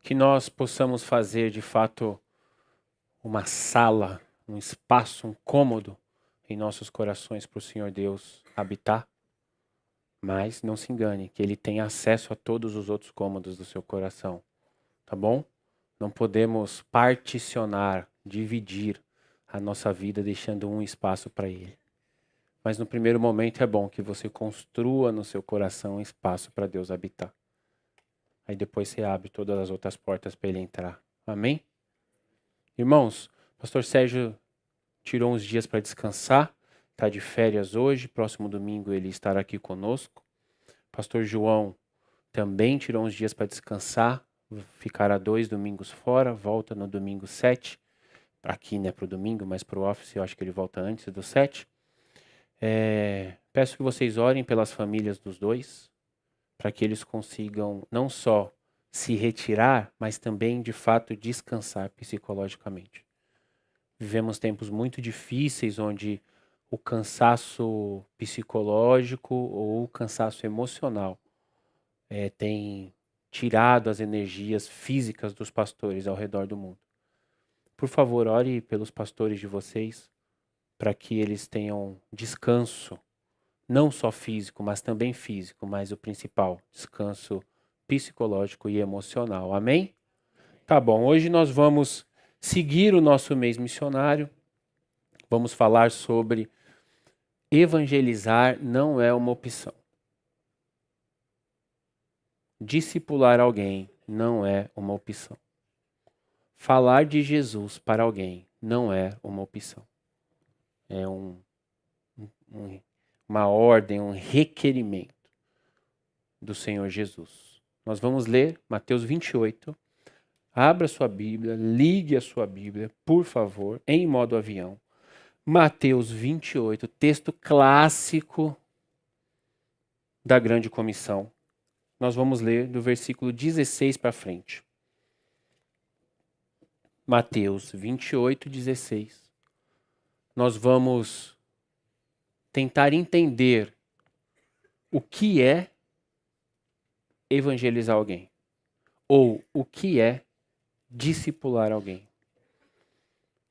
Que nós possamos fazer de fato uma sala, um espaço, um cômodo em nossos corações para o Senhor Deus habitar. Mas não se engane, que Ele tem acesso a todos os outros cômodos do seu coração, tá bom? Não podemos particionar, dividir a nossa vida deixando um espaço para Ele. Mas no primeiro momento é bom que você construa no seu coração um espaço para Deus habitar. Aí depois você abre todas as outras portas para Ele entrar. Amém? Irmãos, pastor Sérgio tirou uns dias para descansar, está de férias hoje, próximo domingo ele estará aqui conosco. Pastor João também tirou uns dias para descansar, ficará 2 domingos fora, volta no domingo 7, aqui né, para o domingo, mas para o office eu acho que ele volta antes do 7. Peço que vocês orem pelas famílias dos dois, para que eles consigam não só se retirar, mas também de fato descansar psicologicamente. Vivemos tempos muito difíceis onde o cansaço psicológico ou o cansaço emocional tem tirado as energias físicas dos pastores ao redor do mundo. Por favor, ore pelos pastores de vocês para que eles tenham descanso, não só físico, mas também físico, mas o principal, descanso psicológico e emocional. Amém? Tá bom, hoje nós vamos seguir o nosso mês missionário. Vamos falar sobre evangelizar não é uma opção. Discipular alguém não é uma opção. Falar de Jesus para alguém não é uma opção. É uma ordem, um requerimento do Senhor Jesus. Nós vamos ler Mateus 28. Abra sua Bíblia, ligue a sua Bíblia, por favor, em modo avião. Mateus 28, texto clássico da Grande Comissão. Nós vamos ler do versículo 16 para frente. Mateus 28, 16. Nós vamos tentar entender o que é evangelizar alguém, ou o que é discipular alguém.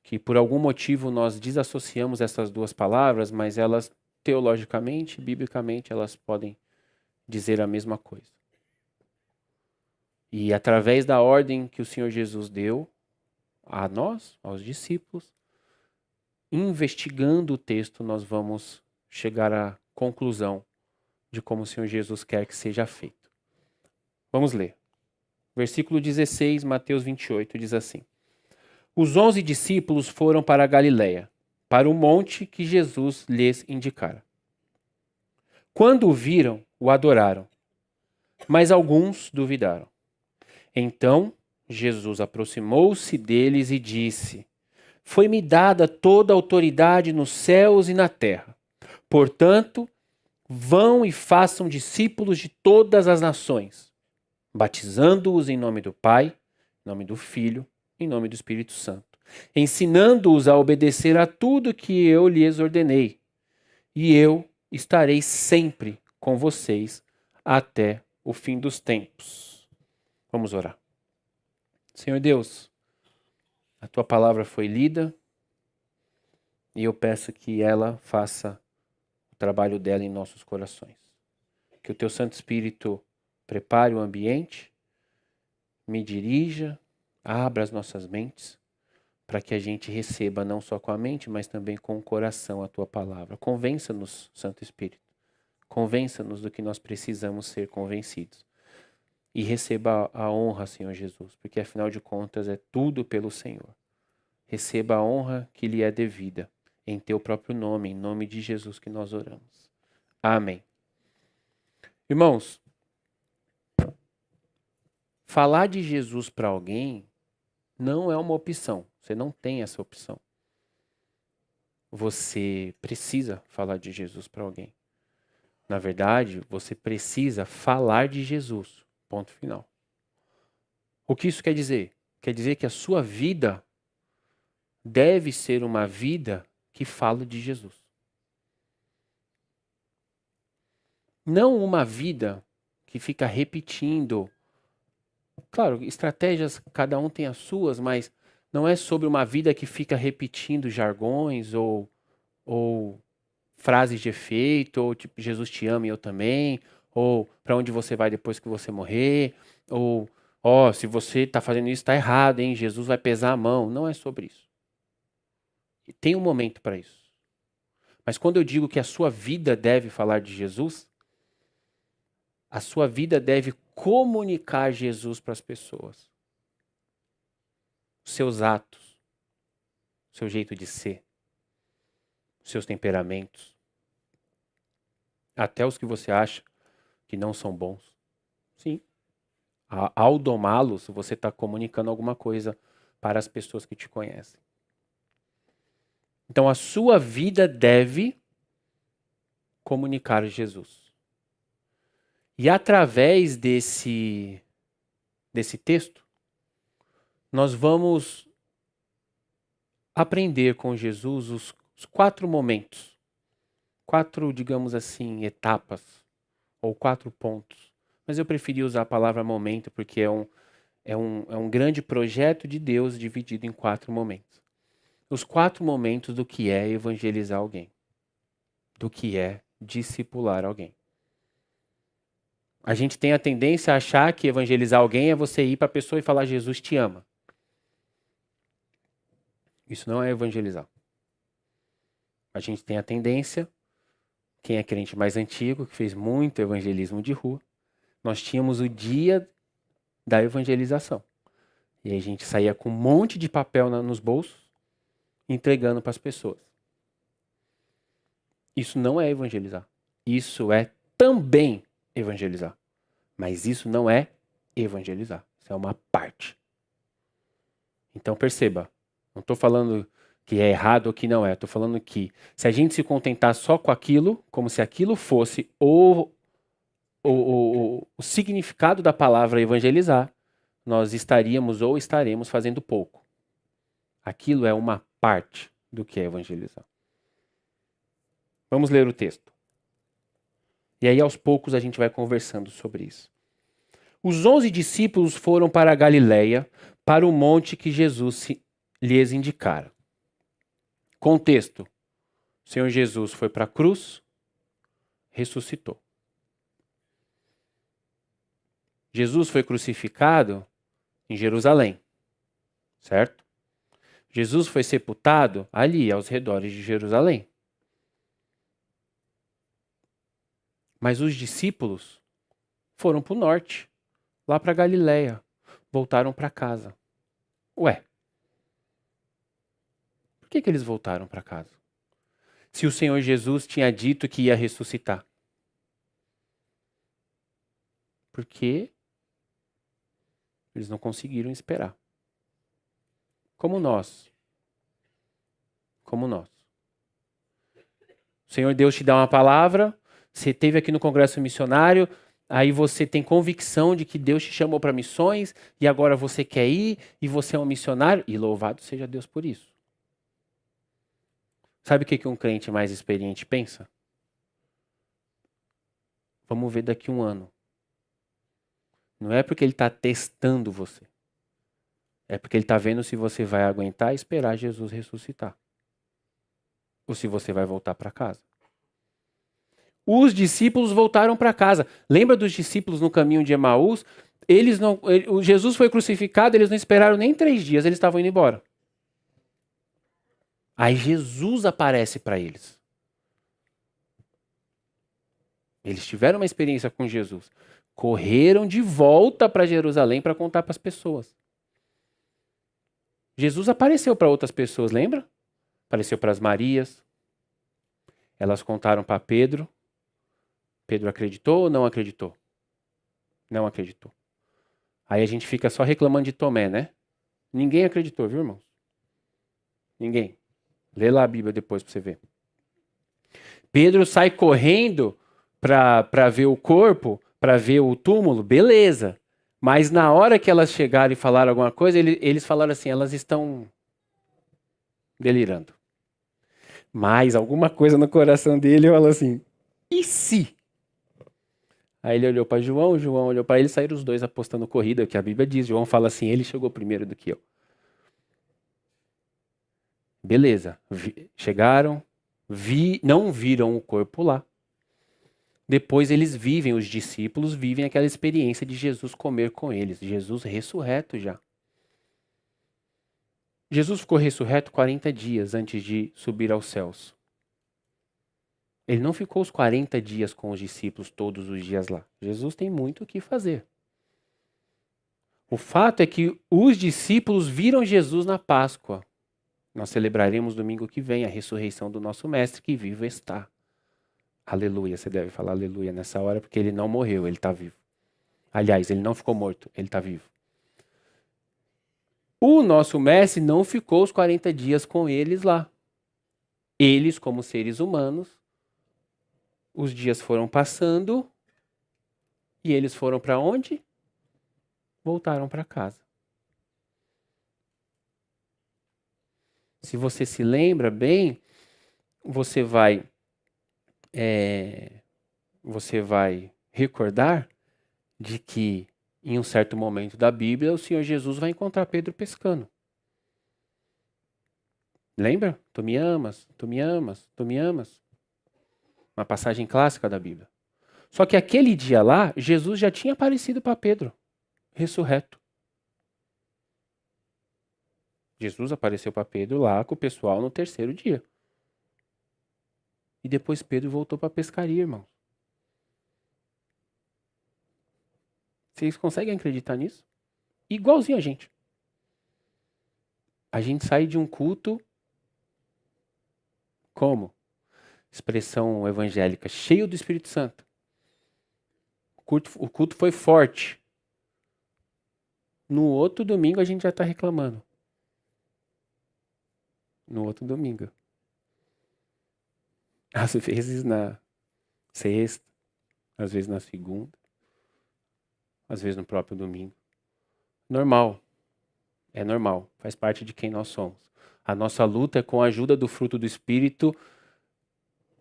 Que por algum motivo nós desassociamos essas duas palavras, mas elas teologicamente, biblicamente, elas podem dizer a mesma coisa. E através da ordem que o Senhor Jesus deu a nós, aos discípulos, investigando o texto, nós vamos chegar à conclusão de como o Senhor Jesus quer que seja feito. Vamos ler. Versículo 16, Mateus 28, diz assim: Os 11 discípulos foram para a Galiléia, para o monte que Jesus lhes indicara. Quando o viram, o adoraram, mas alguns duvidaram. Então Jesus aproximou-se deles e disse: Foi-me dada toda a autoridade nos céus e na terra. Portanto, vão e façam discípulos de todas as nações, batizando-os em nome do Pai, em nome do Filho, em nome do Espírito Santo, ensinando-os a obedecer a tudo que eu lhes ordenei. E eu estarei sempre com vocês até o fim dos tempos. Vamos orar. Senhor Deus, a tua palavra foi lida e eu peço que ela faça o trabalho dela em nossos corações. Que o teu Santo Espírito prepare o ambiente, me dirija, abra as nossas mentes, para que a gente receba não só com a mente, mas também com o coração a tua palavra. Convença-nos, Santo Espírito. Convença-nos do que nós precisamos ser convencidos. E receba a honra, Senhor Jesus, porque afinal de contas é tudo pelo Senhor. Receba a honra que lhe é devida, em teu próprio nome, em nome de Jesus que nós oramos. Amém. Irmãos, falar de Jesus para alguém não é uma opção. Você não tem essa opção. Você precisa falar de Jesus para alguém. Na verdade, você precisa falar de Jesus. Ponto final. O que isso quer dizer? Quer dizer que a sua vida deve ser uma vida que fala de Jesus. Não uma vida que fica repetindo Claro, estratégias, cada um tem as suas, mas não é sobre uma vida que fica repetindo jargões ou frases de efeito, ou tipo, Jesus te ama e eu também, ou para onde você vai depois que você morrer, ou ó, se você está fazendo isso, está errado, hein? Jesus vai pesar a mão. Não é sobre isso. E tem um momento para isso. Mas quando eu digo que a sua vida deve falar de Jesus, a sua vida deve comunicar Jesus para as pessoas. Os seus atos, o seu jeito de ser, os seus temperamentos, até os que você acha que não são bons. Sim. Ao domá-los, você está comunicando alguma coisa para as pessoas que te conhecem. Então a sua vida deve comunicar Jesus. E através desse texto, nós vamos aprender com Jesus os 4 momentos, 4, digamos assim, etapas, ou 4 pontos. Mas eu preferi usar a palavra momento porque é um grande projeto de Deus dividido em 4 momentos. Os 4 momentos do que é evangelizar alguém, do que é discipular alguém. A gente tem a tendência a achar que evangelizar alguém é você ir para a pessoa e falar Jesus te ama. Isso não é evangelizar. A gente tem a tendência, quem é crente mais antigo, que fez muito evangelismo de rua, nós tínhamos o dia da evangelização. E aí a gente saía com um monte de papel nos bolsos, entregando para as pessoas. Isso não é evangelizar. Isso é também evangelizar. Mas isso não é evangelizar. Isso é uma parte. Então perceba, não estou falando que é errado ou que não é. Estou falando que se a gente se contentar só com aquilo, como se aquilo fosse o significado da palavra evangelizar, nós estaríamos ou estaremos fazendo pouco. Aquilo é uma parte do que é evangelizar. Vamos ler o texto. E aí aos poucos a gente vai conversando sobre isso. Os 11 discípulos foram para a Galileia, para o monte que Jesus lhes indicara. Contexto. O Senhor Jesus foi para a cruz, ressuscitou. Jesus foi crucificado em Jerusalém, certo? Jesus foi sepultado ali, aos redores de Jerusalém. Mas os discípulos foram para o norte, lá para Galileia, voltaram para casa. Ué, por que eles voltaram para casa? Se o Senhor Jesus tinha dito que ia ressuscitar. Porque eles não conseguiram esperar. Como nós. Como nós. O Senhor Deus te dá uma palavra, você esteve aqui no congresso missionário, aí você tem convicção de que Deus te chamou para missões, e agora você quer ir, e você é um missionário, e louvado seja Deus por isso. Sabe o que um crente mais experiente pensa? Vamos ver daqui a 1 ano. Não é porque ele está testando você. É porque ele está vendo se você vai aguentar esperar Jesus ressuscitar. Ou se você vai voltar para casa. Os discípulos voltaram para casa. Lembra dos discípulos no caminho de Emaús? Jesus foi crucificado, eles não esperaram nem 3 dias, eles estavam indo embora. Aí Jesus aparece para eles. Eles tiveram uma experiência com Jesus. Correram de volta para Jerusalém para contar para as pessoas. Jesus apareceu para outras pessoas, lembra? Apareceu para as Marias. Elas contaram para Pedro. Pedro acreditou ou não acreditou? Não acreditou. Aí a gente fica só reclamando de Tomé, né? Ninguém acreditou, viu, irmãos? Ninguém. Lê lá a Bíblia depois para você ver. Pedro sai correndo para ver o corpo, para ver o túmulo, beleza. Mas na hora que elas chegaram e falaram alguma coisa, eles falaram assim, elas estão delirando. Mas alguma coisa no coração dele falou assim, e se? Aí ele olhou para João, João olhou para ele, saíram os dois apostando corrida, que a Bíblia diz. João fala assim, ele chegou primeiro do que eu. Beleza, chegaram, não viram o corpo lá. Depois eles vivem, os discípulos vivem aquela experiência de Jesus comer com eles. Jesus ressurreto já. Jesus ficou ressurreto 40 dias antes de subir aos céus. Ele não ficou os 40 dias com os discípulos todos os dias lá. Jesus tem muito o que fazer. O fato é que os discípulos viram Jesus na Páscoa. Nós celebraremos domingo que vem a ressurreição do nosso Mestre, que vivo está. Aleluia, você deve falar aleluia nessa hora, porque ele não morreu, ele está vivo. Aliás, ele não ficou morto, ele está vivo. O nosso Mestre não ficou os 40 dias com eles lá. Eles, como seres humanos, os dias foram passando e eles foram para onde? Voltaram para casa. Se você se lembra bem, você vai recordar de que em um certo momento da Bíblia o Senhor Jesus vai encontrar Pedro pescando. Lembra? Tu me amas, tu me amas, tu me amas. Uma passagem clássica da Bíblia. Só que aquele dia lá, Jesus já tinha aparecido para Pedro, ressurreto. Jesus apareceu para Pedro lá com o pessoal no terceiro dia. E depois Pedro voltou para a pescaria, irmãos. Vocês conseguem acreditar nisso? Igualzinho a gente. A gente sai de um culto como? Expressão evangélica, cheio do Espírito Santo. O culto foi forte. No outro domingo a gente já está reclamando. No outro domingo. Às vezes na sexta, às vezes na segunda, às vezes no próprio domingo. Normal. É normal. Faz parte de quem nós somos. A nossa luta é com a ajuda do fruto do Espírito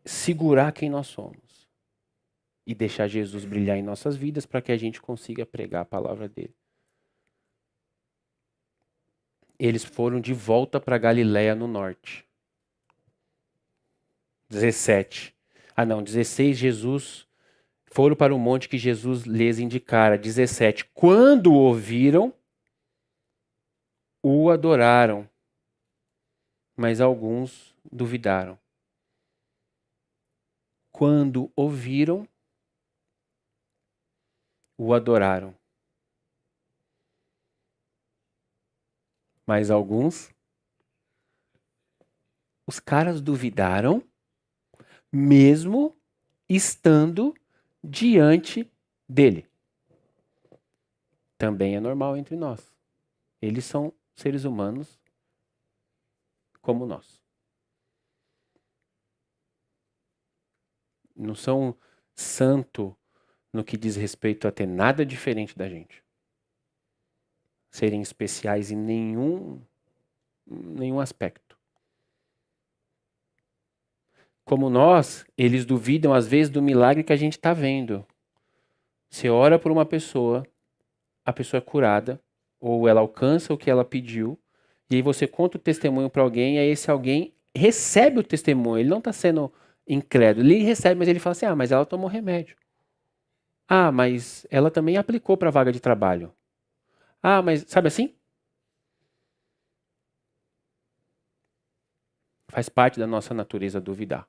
segurar quem nós somos. E deixar Jesus brilhar em nossas vidas para que a gente consiga pregar a palavra dele. Eles foram de volta para Galiléia no norte. 16, Jesus foram para o monte que Jesus lhes indicara. 17, quando o ouviram, o adoraram, mas alguns duvidaram. Quando ouviram, o adoraram, mas alguns, os caras duvidaram, mesmo estando diante dele. Também é normal entre nós. Eles são seres humanos como nós. Não são santo no que diz respeito a ter nada diferente da gente. Serem especiais em nenhum aspecto. Como nós, eles duvidam às vezes do milagre que a gente está vendo. Você ora por uma pessoa, a pessoa é curada, ou ela alcança o que ela pediu, e aí você conta o testemunho para alguém, e aí esse alguém recebe o testemunho, ele não está sendo incrédulo, ele recebe, mas ele fala assim, mas ela tomou remédio. Mas ela também aplicou para a vaga de trabalho. Mas sabe assim? Faz parte da nossa natureza duvidar.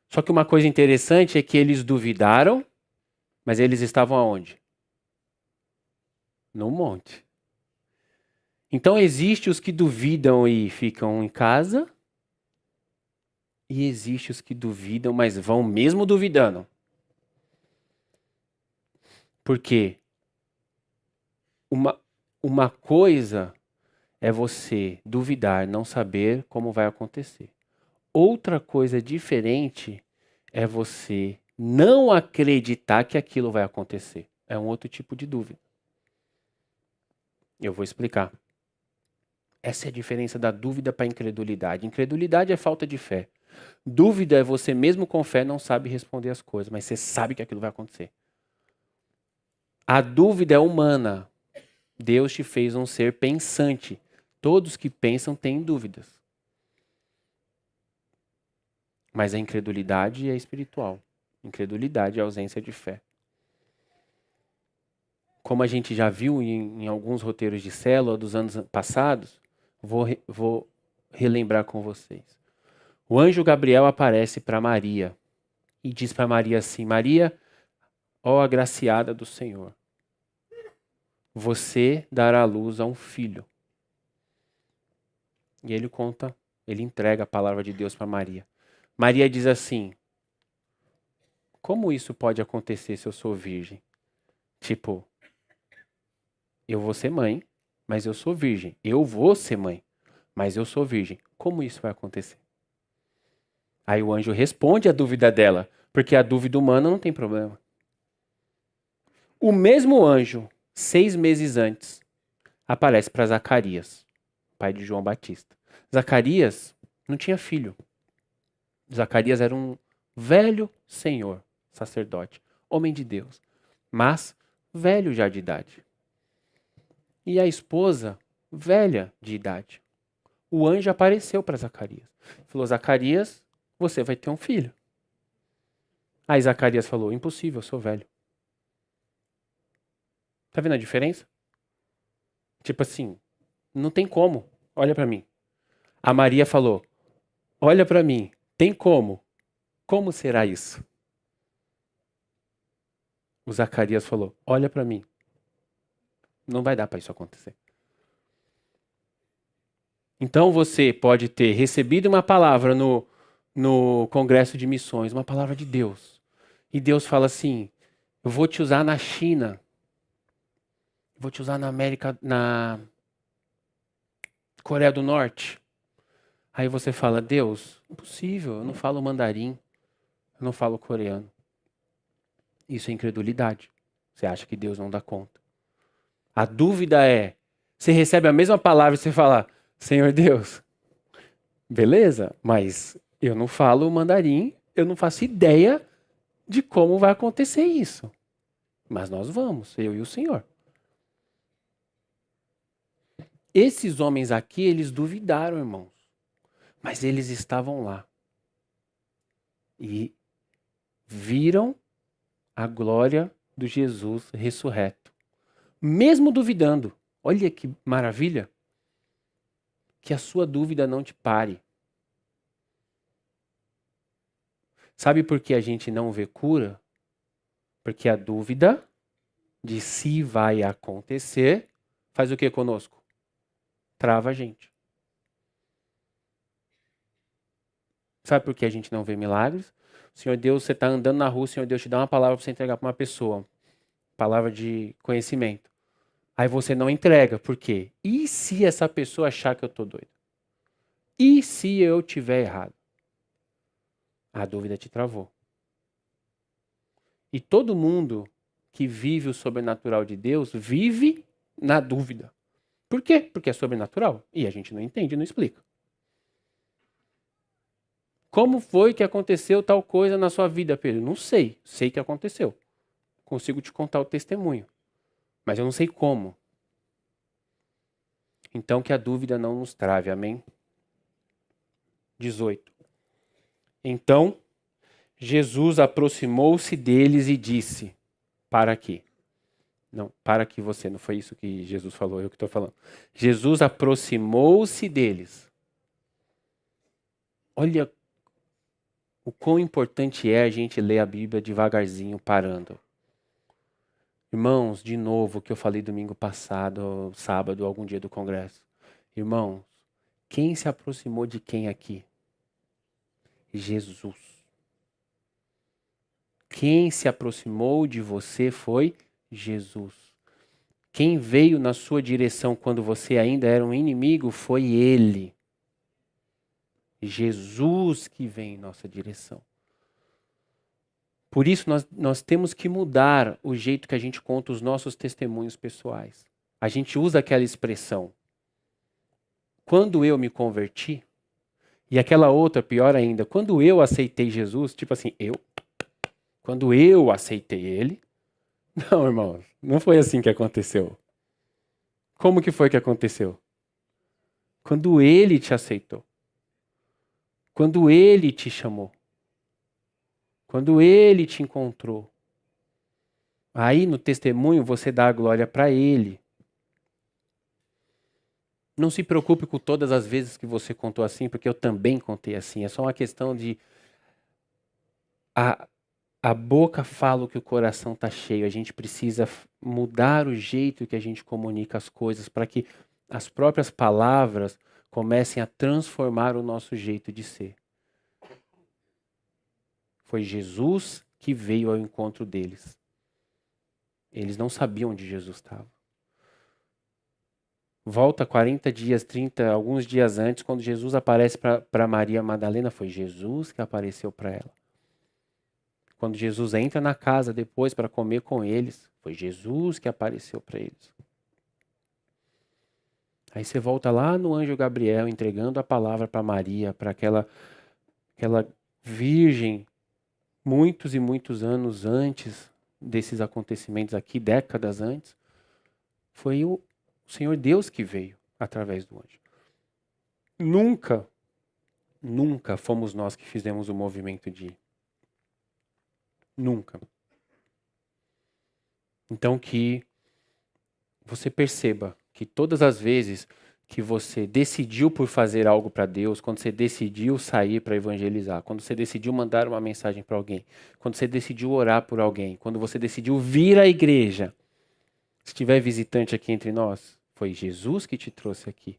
Só que uma coisa interessante é que eles duvidaram, mas eles estavam aonde? No monte. Então existe os que duvidam e ficam em casa, e existe os que duvidam, mas vão mesmo duvidando. Porque uma coisa é você duvidar, não saber como vai acontecer. Outra coisa diferente é você não acreditar que aquilo vai acontecer. É um outro tipo de dúvida. Eu vou explicar. Essa é a diferença da dúvida para a incredulidade. Incredulidade é falta de fé. Dúvida é você mesmo com fé não sabe responder as coisas, mas você sabe que aquilo vai acontecer. A dúvida é humana. Deus te fez um ser pensante. Todos que pensam têm dúvidas. Mas a incredulidade é espiritual. Incredulidade é ausência de fé. Como a gente já viu em alguns roteiros de célula dos anos passados, vou relembrar com vocês. O anjo Gabriel aparece para Maria e diz para Maria assim: Maria, ó agraciada do Senhor, você dará à luz a um filho. E ele entrega a palavra de Deus para Maria. Maria diz assim: como isso pode acontecer se eu sou virgem? Tipo, eu vou ser mãe, mas eu sou virgem. Eu vou ser mãe, mas eu sou virgem. Como isso vai acontecer? Aí o anjo responde a dúvida dela, porque a dúvida humana não tem problema. O mesmo anjo, 6 meses antes, aparece para Zacarias, pai de João Batista. Zacarias não tinha filho. Zacarias era um velho senhor, sacerdote, homem de Deus, mas velho já de idade. E a esposa, velha de idade. O anjo apareceu para Zacarias. Falou: Zacarias, você vai ter um filho. Aí Zacarias falou: impossível, eu sou velho. Tá vendo a diferença? Tipo assim, não tem como. Olha para mim. A Maria falou: olha para mim, tem como? Como será isso? O Zacarias falou: olha para mim. Não vai dar para isso acontecer. Então você pode ter recebido uma palavra no congresso de missões, uma palavra de Deus. E Deus fala assim: eu vou te usar na China. Vou te usar na América, na Coreia do Norte. Aí você fala: Deus, impossível, eu não falo mandarim, eu não falo coreano. Isso é incredulidade. Você acha que Deus não dá conta. A dúvida é, você recebe a mesma palavra e você fala: Senhor Deus, beleza, mas eu não falo mandarim, eu não faço ideia de como vai acontecer isso. Mas nós vamos, eu e o Senhor. Esses homens aqui, eles duvidaram, irmãos. Mas eles estavam lá. E viram a glória do Jesus ressurreto. Mesmo duvidando. Olha que maravilha. Que a sua dúvida não te pare. Sabe por que a gente não vê cura? Porque a dúvida de se vai acontecer faz o que conosco? Trava a gente. Sabe por que a gente não vê milagres? O Senhor Deus, você está andando na rua, o Senhor Deus te dá uma palavra para você entregar para uma pessoa. Palavra de conhecimento. Aí você não entrega. Por quê? E se essa pessoa achar que eu estou doido? E se eu tiver errado? A dúvida te travou. E todo mundo que vive o sobrenatural de Deus vive na dúvida. Por quê? Porque é sobrenatural. E a gente não entende, não explica. Como foi que aconteceu tal coisa na sua vida, Pedro? Não sei. Sei que aconteceu. Consigo te contar o testemunho. Mas eu não sei como. Então que a dúvida não nos trave. Amém? 18. Então, Jesus aproximou-se deles e disse: para quê? Não, para que você, não foi isso que Jesus falou, eu que estou falando. Jesus aproximou-se deles. Olha o quão importante é a gente ler a Bíblia devagarzinho, parando. Irmãos, de novo, o que eu falei domingo passado, sábado, algum dia do congresso. Irmãos, quem se aproximou de quem aqui? Jesus. Quem se aproximou de você foi Jesus. Quem veio na sua direção quando você ainda era um inimigo foi Ele. Jesus que vem em nossa direção. Por isso nós temos que mudar o jeito que a gente conta os nossos testemunhos pessoais. A gente usa aquela expressão: quando eu me converti, e aquela outra, pior ainda, quando eu aceitei Jesus, tipo assim, quando eu aceitei Ele, Não, irmãos, não foi assim que aconteceu. Como que foi que aconteceu? Quando ele te aceitou. Quando ele te chamou. Quando ele te encontrou. Aí no testemunho você dá a glória para ele. Não se preocupe com todas as vezes que você contou assim, porque eu também contei assim. É só uma questão de a, a boca fala o que o coração está cheio. A gente precisa mudar o jeito que a gente comunica as coisas para que as próprias palavras comecem a transformar o nosso jeito de ser. Foi Jesus que veio ao encontro deles. Eles não sabiam onde Jesus estava. Volta 40 dias, 30, alguns dias antes, quando Jesus aparece para Maria Madalena, foi Jesus que apareceu para ela. Quando Jesus entra na casa depois para comer com eles, foi Jesus que apareceu para eles. Aí você volta lá no anjo Gabriel entregando a palavra para Maria, para aquela virgem, muitos e muitos anos antes desses acontecimentos aqui, décadas antes. Foi o Senhor Deus que veio através do anjo. Nunca fomos nós que fizemos o movimento de ir. Nunca. Então que você perceba que todas as vezes que você decidiu por fazer algo para Deus, quando você decidiu sair para evangelizar, quando você decidiu mandar uma mensagem para alguém, quando você decidiu orar por alguém, quando você decidiu vir à igreja, se tiver visitante aqui entre nós, foi Jesus que te trouxe aqui.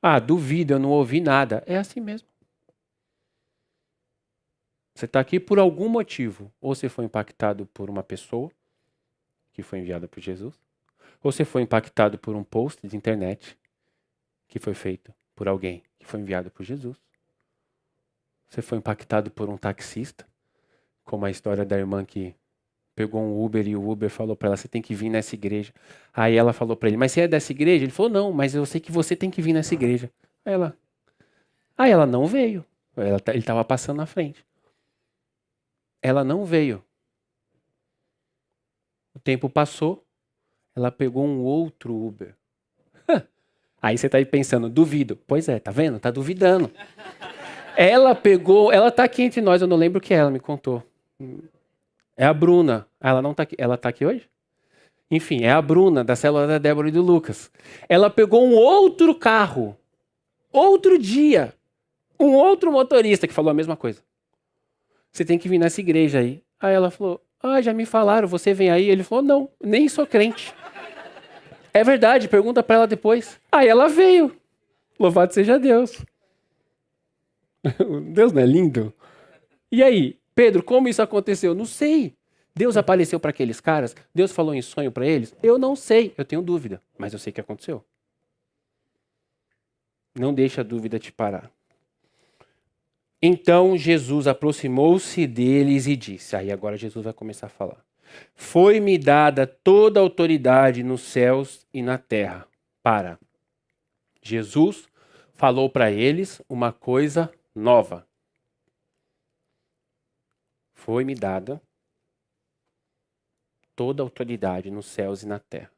Ah, duvido, eu não ouvi nada. É assim mesmo. Você está aqui por algum motivo. Ou você foi impactado por uma pessoa que foi enviada por Jesus, ou você foi impactado por um post de internet que foi feito por alguém que foi enviado por Jesus. Você foi impactado por um taxista, como a história da irmã que pegou um Uber e o Uber falou para ela, você tem que vir nessa igreja. Aí ela falou para ele, mas você é dessa igreja? Ele falou, não, mas eu sei que você tem que vir nessa igreja. Aí ela não veio. Ele estava passando na frente. Ela não veio. O tempo passou, ela pegou um outro Uber. Aí você tá aí pensando, duvido. Pois é, tá vendo? Tá duvidando. Ela tá aqui entre nós, eu não lembro o que ela me contou. É a Bruna. Ela não tá aqui. Ela tá aqui hoje? Enfim, é a Bruna, da célula da Débora e do Lucas. Ela pegou um outro carro, outro dia, um outro motorista que falou a mesma coisa. Você tem que vir nessa igreja aí. Aí ela falou, já me falaram, você vem aí? Ele falou, não, nem sou crente. É verdade, pergunta pra ela depois. Aí ela veio. Louvado seja Deus. Deus não é lindo? E aí, Pedro, como isso aconteceu? Não sei. Deus apareceu para aqueles caras? Deus falou em sonho para eles? Eu não sei, eu tenho dúvida, mas eu sei que aconteceu. Não deixa a dúvida te parar. Então Jesus aproximou-se deles e disse, aí agora Jesus vai começar a falar. Foi-me dada toda a autoridade nos céus e na terra. Jesus falou para eles uma coisa nova. Foi-me dada toda a autoridade nos céus e na terra.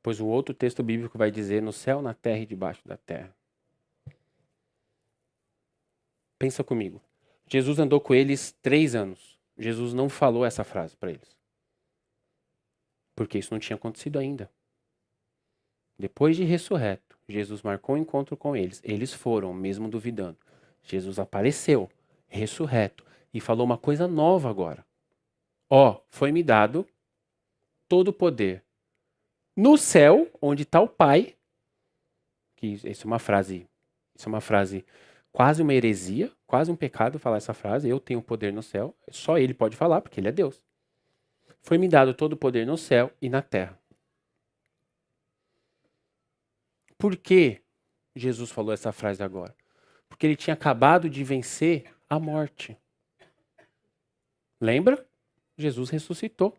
Pois o outro texto bíblico vai dizer no céu, na terra e debaixo da terra. Pensa comigo. Jesus andou com eles 3 anos. Jesus não falou essa frase para eles. Porque isso não tinha acontecido ainda. Depois de ressurreto, Jesus marcou um encontro com eles. Eles foram, mesmo duvidando. Jesus apareceu, ressurreto, e falou uma coisa nova agora. Foi-me dado todo o poder no céu, onde está o Pai, que isso é uma frase quase uma heresia, quase um pecado falar essa frase, eu tenho poder no céu, só ele pode falar, porque ele é Deus. Foi-me dado todo o poder no céu e na terra. Por que Jesus falou essa frase agora? Porque ele tinha acabado de vencer a morte. Lembra? Jesus ressuscitou.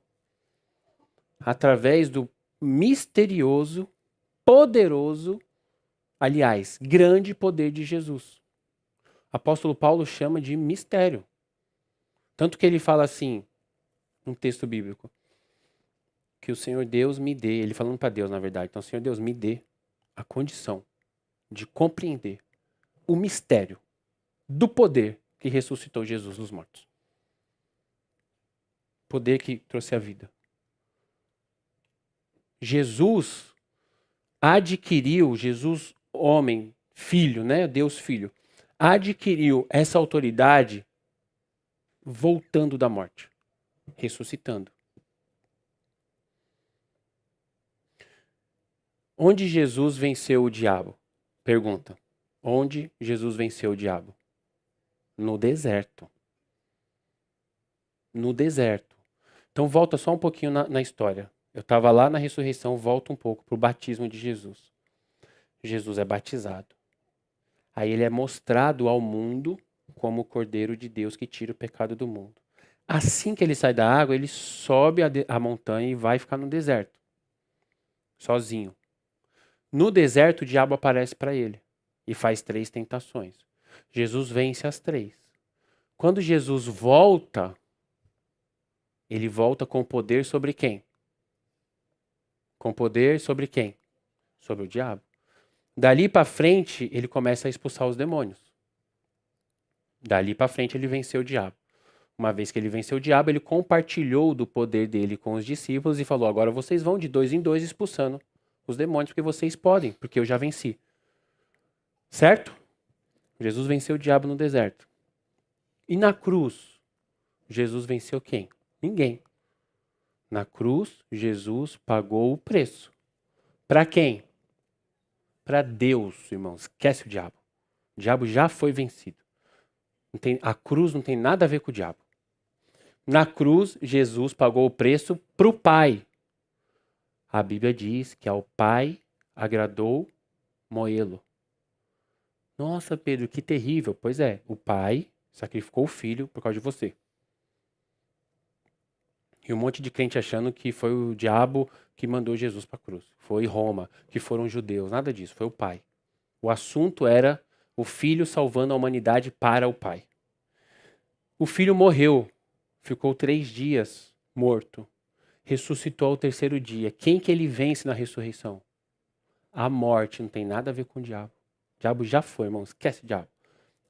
Através do misterioso, poderoso, aliás, grande poder de Jesus. O apóstolo Paulo chama de mistério. Tanto que ele fala assim, um texto bíblico. que o Senhor Deus me dê, ele falando para Deus, na verdade, então, Senhor Deus, me dê a condição de compreender o mistério do poder que ressuscitou Jesus dos mortos. Poder que trouxe a vida. Jesus adquiriu, Jesus homem, filho, né? Deus filho, adquiriu essa autoridade voltando da morte, ressuscitando. Onde Jesus venceu o diabo? Pergunta. Onde Jesus venceu o diabo? No deserto. No deserto. Então volta só um pouquinho na história. Eu estava lá na ressurreição, volta um pouco para o batismo de Jesus. Jesus é batizado. Aí ele é mostrado ao mundo como o Cordeiro de Deus que tira o pecado do mundo. Assim que ele sai da água, ele sobe a montanha e vai ficar no deserto. Sozinho. No deserto, o diabo aparece para ele e faz 3 tentações. Jesus vence as 3. Quando Jesus volta, ele volta com poder sobre quem? Com poder sobre quem? Sobre o diabo. Dali para frente, ele começa a expulsar os demônios. Dali para frente, ele venceu o diabo. Uma vez que ele venceu o diabo, ele compartilhou do poder dele com os discípulos e falou, agora vocês vão de 2 em 2 expulsando os demônios, porque vocês podem, porque eu já venci. Certo? Jesus venceu o diabo no deserto. E na cruz, Jesus venceu quem? Ninguém. Na cruz, Jesus pagou o preço. Para quem? Para Deus, irmãos. Esquece o diabo. O diabo já foi vencido. A cruz não tem nada a ver com o diabo. Na cruz, Jesus pagou o preço para o Pai. A Bíblia diz que ao Pai agradou moê-lo. Nossa, Pedro, que terrível. Pois é, o Pai sacrificou o Filho por causa de você. E um monte de crente achando que foi o diabo que mandou Jesus para a cruz. Foi Roma, que foram judeus. Nada disso, foi o Pai. O assunto era o Filho salvando a humanidade para o Pai. O Filho morreu, ficou 3 dias morto. Ressuscitou ao 3º dia. Quem que ele vence na ressurreição? A morte. Não tem nada a ver com o diabo. O diabo já foi, irmão. Esquece o diabo.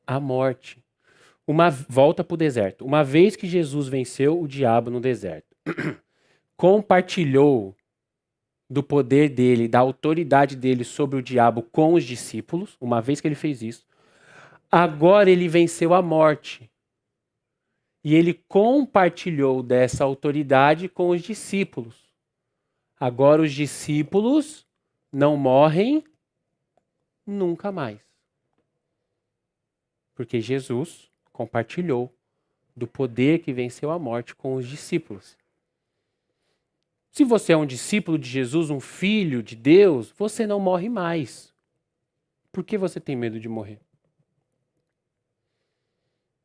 A morte. Volta para o deserto. Uma vez que Jesus venceu o diabo no deserto, compartilhou do poder dele, da autoridade dele sobre o diabo com os discípulos, uma vez que ele fez isso, agora ele venceu a morte. E ele compartilhou dessa autoridade com os discípulos. Agora os discípulos não morrem nunca mais. Porque Jesus compartilhou do poder que venceu a morte com os discípulos. Se você é um discípulo de Jesus, um filho de Deus, você não morre mais. Por que você tem medo de morrer?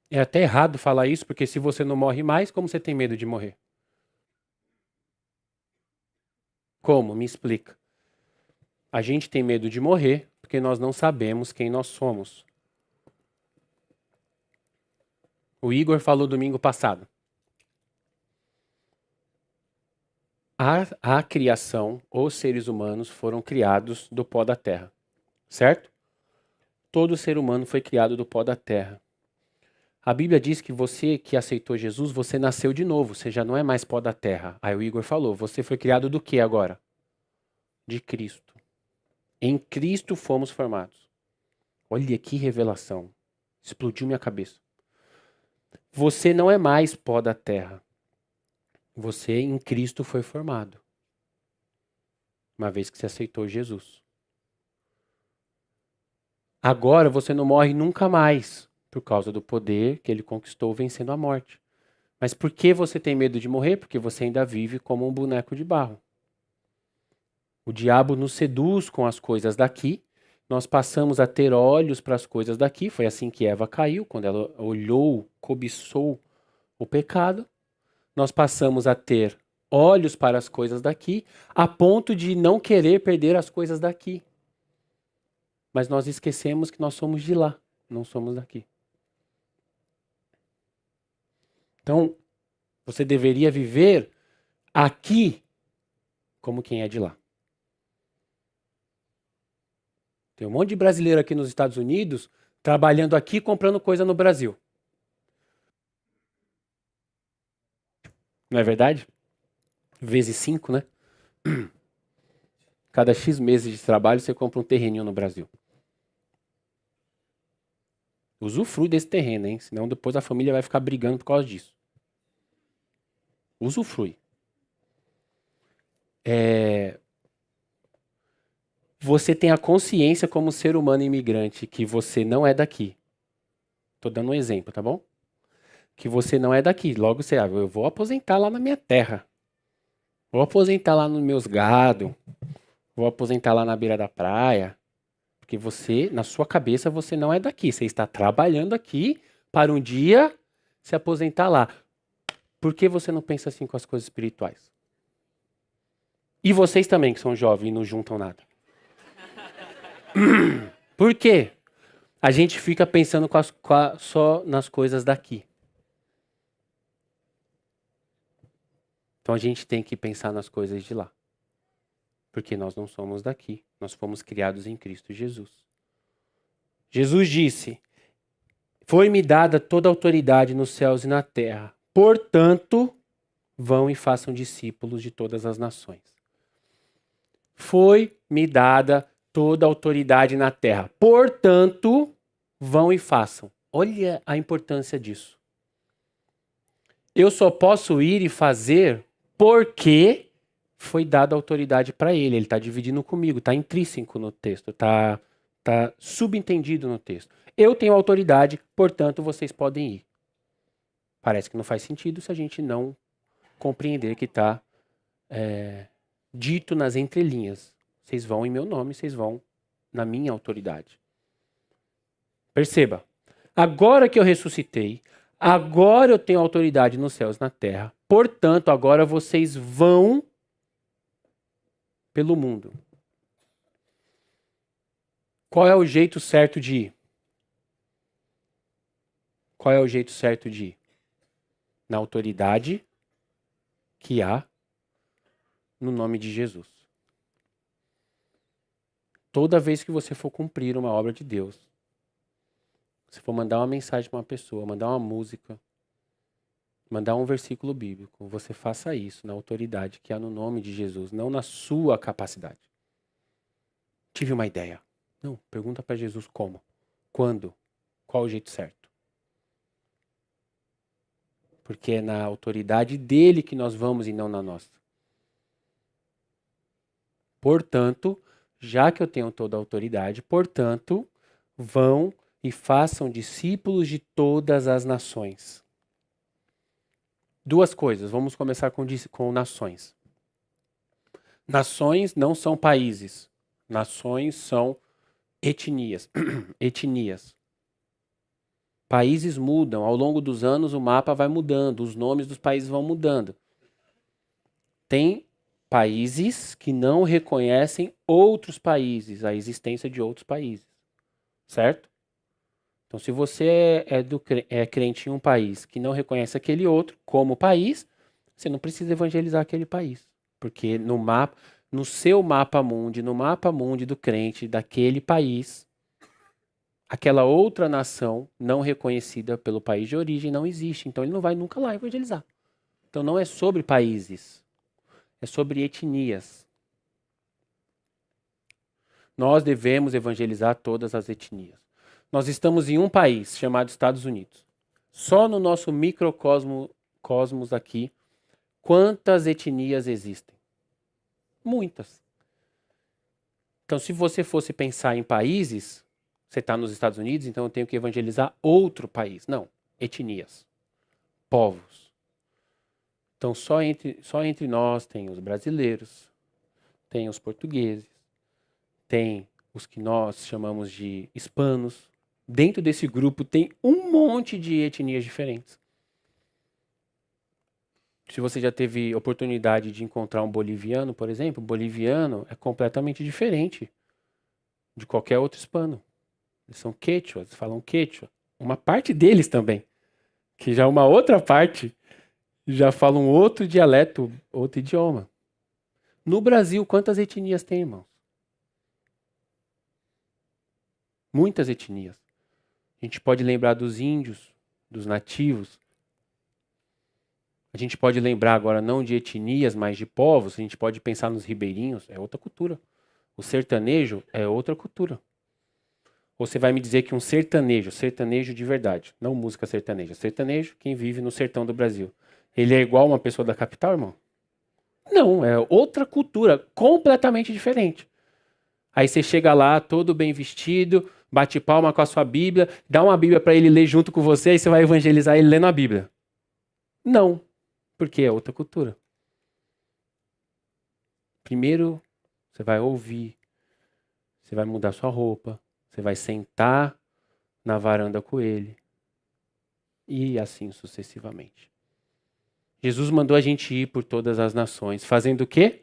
É até errado falar isso, porque se você não morre mais, como você tem medo de morrer? Como? Me explica. A gente tem medo de morrer porque nós não sabemos quem nós somos. O Igor falou domingo passado. A criação, os seres humanos foram criados do pó da terra, certo? Todo ser humano foi criado do pó da terra. A Bíblia diz que você que aceitou Jesus, você nasceu de novo, você já não é mais pó da terra. Aí o Igor falou, você foi criado do que agora? De Cristo. Em Cristo fomos formados. Olha que revelação. Explodiu minha cabeça. Você não é mais pó da terra. Você em Cristo foi formado. Uma vez que você aceitou Jesus. Agora você não morre nunca mais. Por causa do poder que ele conquistou vencendo a morte. Mas por que você tem medo de morrer? Porque você ainda vive como um boneco de barro. O diabo nos seduz com as coisas daqui. Nós passamos a ter olhos para as coisas daqui. Foi assim que Eva caiu, quando ela olhou, cobiçou o pecado. Nós passamos a ter olhos para as coisas daqui, a ponto de não querer perder as coisas daqui. Mas nós esquecemos que nós somos de lá, não somos daqui. Então, você deveria viver aqui como quem é de lá. Tem um monte de brasileiro aqui nos Estados Unidos trabalhando aqui, comprando coisa no Brasil. Não é verdade? Vezes 5, né? Cada X meses de trabalho você compra um terreninho no Brasil. Usufrui desse terreno, hein? Senão depois a família vai ficar brigando por causa disso. Usufrui. Você tem a consciência como ser humano imigrante que você não é daqui. Tô dando um exemplo, tá bom? Que você não é daqui. Logo você, eu vou aposentar lá na minha terra. Vou aposentar lá nos meus gado. Vou aposentar lá na beira da praia. Porque você, na sua cabeça, você não é daqui. Você está trabalhando aqui para um dia se aposentar lá. Por que você não pensa assim com as coisas espirituais? E vocês também, que são jovens e não juntam nada. Por quê? A gente fica pensando só nas coisas daqui. Então a gente tem que pensar nas coisas de lá. Porque nós não somos daqui. Nós fomos criados em Cristo Jesus. Jesus disse: foi-me dada toda a autoridade nos céus e na terra. Portanto, vão e façam discípulos de todas as nações. Foi-me dada toda a autoridade na terra. Portanto, vão e façam. Olha a importância disso. Eu só posso ir e fazer porque foi dada autoridade para ele. Ele está dividindo comigo, está intrínseco no texto, está subentendido no texto. Eu tenho autoridade, portanto, vocês podem ir. Parece que não faz sentido se a gente não compreender que está dito nas entrelinhas. Vocês vão em meu nome, vocês vão na minha autoridade. Perceba, agora que eu ressuscitei, agora eu tenho autoridade nos céus e na terra, portanto, agora vocês vão pelo mundo. Qual é o jeito certo de ir? Qual é o jeito certo de ir? Na autoridade que há no nome de Jesus. Toda vez que você for cumprir uma obra de Deus, se for mandar uma mensagem para uma pessoa, mandar uma música, mandar um versículo bíblico, você faça isso na autoridade que há no nome de Jesus, não na sua capacidade. Tive uma ideia. Não, pergunta para Jesus como, quando, qual o jeito certo. Porque é na autoridade dele que nós vamos e não na nossa. Portanto, já que eu tenho toda a autoridade, portanto, vão e façam discípulos de todas as nações. Duas coisas, vamos começar com nações. Nações não são países, nações são etnias. Etnias. Países mudam, ao longo dos anos o mapa vai mudando, os nomes dos países vão mudando. Tem países que não reconhecem outros países, a existência de outros países, certo? Então, se você é crente em um país que não reconhece aquele outro como país, você não precisa evangelizar aquele país, porque no seu mapa mundi, no mapa mundi do crente daquele país, aquela outra nação não reconhecida pelo país de origem não existe, então ele não vai nunca lá evangelizar. Então não é sobre países, é sobre etnias. Nós devemos evangelizar todas as etnias. Nós estamos em um país chamado Estados Unidos. Só no nosso microcosmos aqui, quantas etnias existem? Muitas. Então, se você fosse pensar em países, você está nos Estados Unidos, então eu tenho que evangelizar outro país. Não, etnias, povos. Então, só entre nós tem os brasileiros, tem os portugueses, tem os que nós chamamos de hispanos. Dentro desse grupo tem um monte de etnias diferentes. Se você já teve oportunidade de encontrar um boliviano, por exemplo, o boliviano é completamente diferente de qualquer outro hispano. Eles são quechuas, falam quechua. Uma parte deles também, que já uma outra parte já fala um outro dialeto, outro idioma. No Brasil, quantas etnias tem, irmãos? Muitas etnias. A gente pode lembrar dos índios, dos nativos. A gente pode lembrar agora não de etnias, mas de povos. A gente pode pensar nos ribeirinhos, é outra cultura. O sertanejo é outra cultura. Ou você vai me dizer que um sertanejo de verdade, não música sertaneja, sertanejo, quem vive no sertão do Brasil, ele é igual uma pessoa da capital, irmão? Não, é outra cultura, completamente diferente. Aí você chega lá, todo bem vestido, bate palma com a sua Bíblia, dá uma Bíblia para ele ler junto com você e você vai evangelizar ele lendo a Bíblia. Não, porque é outra cultura. Primeiro, você vai ouvir, você vai mudar sua roupa, você vai sentar na varanda com ele e assim sucessivamente. Jesus mandou a gente ir por todas as nações, fazendo o quê?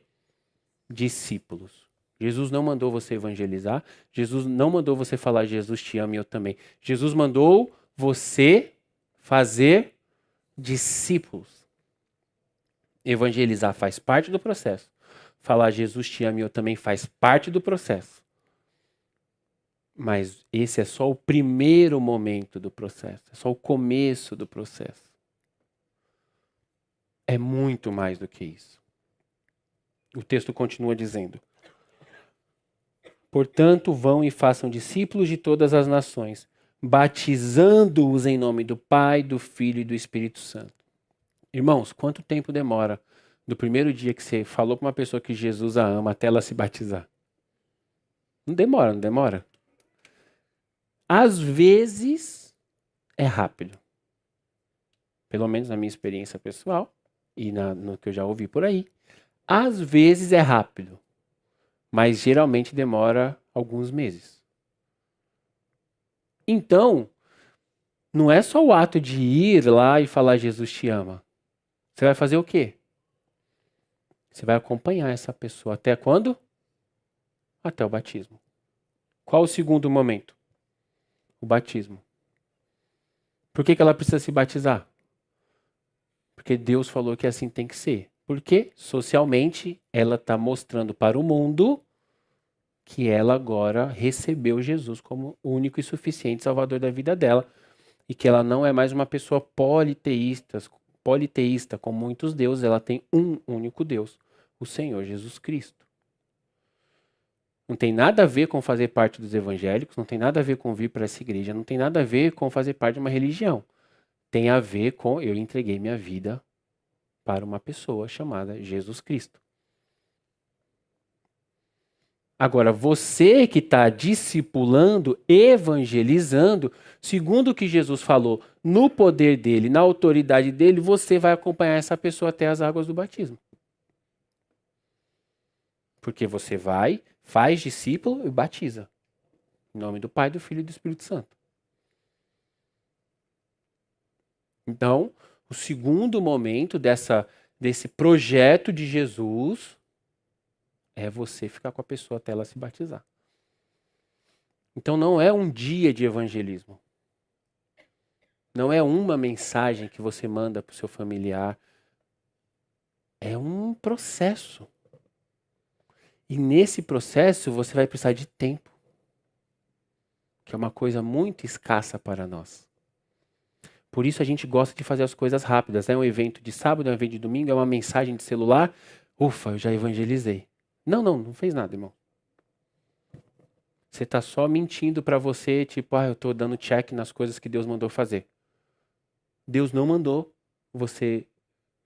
Discípulos. Jesus não mandou você evangelizar, Jesus não mandou você falar Jesus te ama e eu também. Jesus mandou você fazer discípulos. Evangelizar faz parte do processo. Falar Jesus te ama e eu também faz parte do processo. Mas esse é só o primeiro momento do processo, é só o começo do processo. É muito mais do que isso. O texto continua dizendo: portanto, vão e façam discípulos de todas as nações, batizando-os em nome do Pai, do Filho e do Espírito Santo. Irmãos, quanto tempo demora do primeiro dia que você falou para uma pessoa que Jesus a ama até ela se batizar? Não demora, não demora? Às vezes é rápido. Pelo menos na minha experiência pessoal e no que eu já ouvi por aí. Às vezes é rápido, mas geralmente demora alguns meses. Então, não é só o ato de ir lá e falar Jesus te ama. Você vai fazer o quê? Você vai acompanhar essa pessoa até quando? Até o batismo. Qual o segundo momento? O batismo. Por que ela precisa se batizar? Porque Deus falou que assim tem que ser. Porque socialmente ela está mostrando para o mundo que ela agora recebeu Jesus como único e suficiente salvador da vida dela e que ela não é mais uma pessoa politeísta com muitos deuses, ela tem um único Deus, o Senhor Jesus Cristo. Não tem nada a ver com fazer parte dos evangélicos, não tem nada a ver com vir para essa igreja, não tem nada a ver com fazer parte de uma religião. Tem a ver com eu entreguei minha vida para uma pessoa chamada Jesus Cristo. Agora, você que está discipulando, evangelizando, segundo o que Jesus falou, no poder dele, na autoridade dele, você vai acompanhar essa pessoa até as águas do batismo. Porque você vai, faz discípulo e batiza. Em nome do Pai, do Filho e do Espírito Santo. Então, o segundo momento desse projeto de Jesus é você ficar com a pessoa até ela se batizar. Então não é um dia de evangelismo. Não é uma mensagem que você manda para o seu familiar. É um processo. E nesse processo você vai precisar de tempo. Que é uma coisa muito escassa para nós. Por isso a gente gosta de fazer as coisas rápidas. É um evento de sábado, é um evento de domingo, é uma mensagem de celular. Ufa, eu já evangelizei. Não fez nada, irmão. Você está só mentindo para você, tipo, eu estou dando check nas coisas que Deus mandou fazer. Deus não mandou você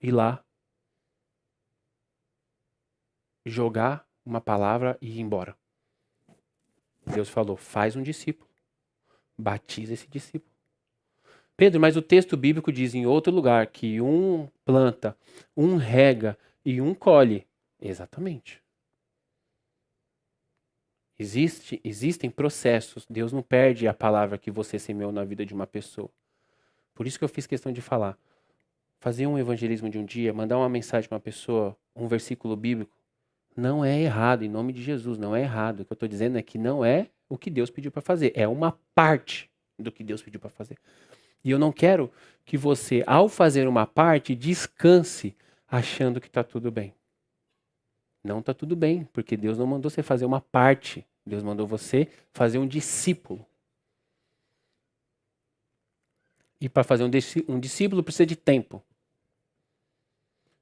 ir lá, jogar uma palavra e ir embora. Deus falou, faz um discípulo. Batiza esse discípulo. Pedro, mas o texto bíblico diz em outro lugar que um planta, um rega e um colhe. Exatamente. Existem processos. Deus não perde a palavra que você semeou na vida de uma pessoa. Por isso que eu fiz questão de falar. Fazer um evangelismo de um dia, mandar uma mensagem para uma pessoa, um versículo bíblico, não é errado, em nome de Jesus, não é errado. O que eu estou dizendo é que não é o que Deus pediu para fazer. É uma parte do que Deus pediu para fazer. E eu não quero que você, ao fazer uma parte, descanse achando que está tudo bem. Não está tudo bem, porque Deus não mandou você fazer uma parte. Deus mandou você fazer um discípulo. E para fazer um discípulo precisa de tempo.